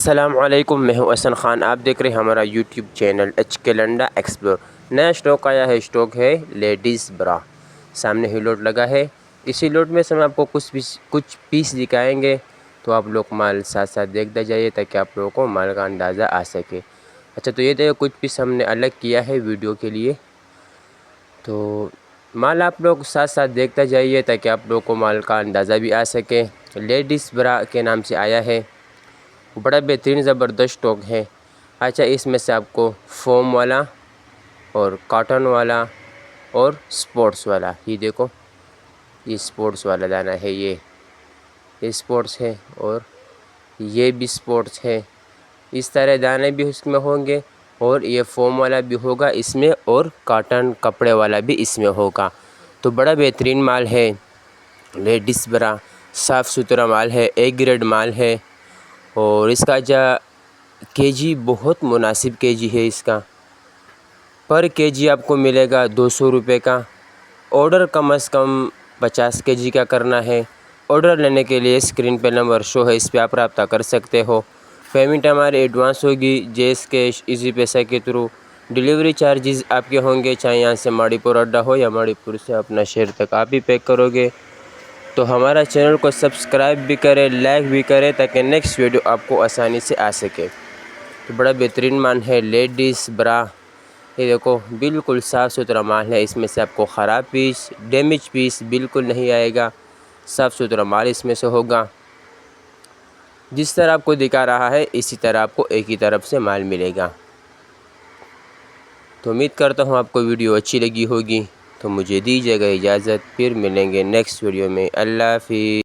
السلام علیکم، میں ہوں احسن خان۔ آپ دیکھ رہے ہیں ہمارا یوٹیوب چینل ایچ کے لنڈا ایکسپلور۔ نیا اسٹاک آیا ہے، اسٹاک ہے لیڈیز برا۔ سامنے ہی لوٹ لگا ہے، اسی لوٹ میں سے ہم آپ کو کچھ پیس دکھائیں گے، تو آپ لوگ مال ساتھ ساتھ دیکھتے جائیے تاکہ آپ لوگوں کو مال کا اندازہ آ سکے۔ اچھا، تو یہ دیکھو کچھ پیس ہم نے الگ کیا ہے ویڈیو کے لیے، تو مال آپ لوگ ساتھ ساتھ دیکھتا جائیے تاکہ آپ لوگوں کو مال کا اندازہ بھی آ سکے۔ لیڈیز برا کے نام سے آیا ہے، بڑا بہترین زبردست اسٹاک ہے۔ اچھا، اس میں سے آپ کو فوم والا اور کاٹن والا اور سپورٹس والا، یہ دیکھو یہ سپورٹس والا دانا ہے، یہ سپورٹس ہے اور یہ بھی سپورٹس ہے۔ اس طرح دانے بھی اس میں ہوں گے اور یہ فوم والا بھی ہوگا اس میں، اور کاٹن کپڑے والا بھی اس میں ہوگا۔ تو بڑا بہترین مال ہے لیڈیز برا، صاف ستھرا مال ہے، اے گریڈ مال ہے، اور اس کا کے جی بہت مناسب کے جی ہے۔ اس کا پر کے جی آپ کو ملے گا 200 روپے کا۔ آرڈر کم از کم 50 کے جی کا کرنا ہے۔ آرڈر لینے کے لیے اسکرین پہ نمبر شو ہے، اس پہ آپ رابطہ کر سکتے ہو۔ پیمنٹ ہماری ایڈوانس ہوگی، جیس کیش، ایزی پیسہ کے تھرو۔ ڈیلیوری چارجز آپ کے ہوں گے، چاہے یہاں سے ماڑی پور اڈا ہو یا ماڑی پور سے اپنا شہر تک آپ ہی پیک کرو گے۔ تو ہمارا چینل کو سبسکرائب بھی کرے، لائک بھی کرے، تاکہ نیکسٹ ویڈیو آپ کو آسانی سے آ سکے۔ تو بڑا بہترین مال ہے لیڈیز برا، یہ دیکھو بالکل صاف ستھرا مال ہے۔ اس میں سے آپ کو خراب پیس، ڈیمیج پیس بالکل نہیں آئے گا، صاف ستھرا مال اس میں سے ہوگا۔ جس طرح آپ کو دکھا رہا ہے اسی طرح آپ کو ایک ہی طرف سے مال ملے گا۔ تو امید کرتا ہوں آپ کو ویڈیو اچھی لگی ہوگی، تو مجھے دیجیے گا اجازت، پھر ملیں گے نیکسٹ ویڈیو میں۔ اللہ حافظ۔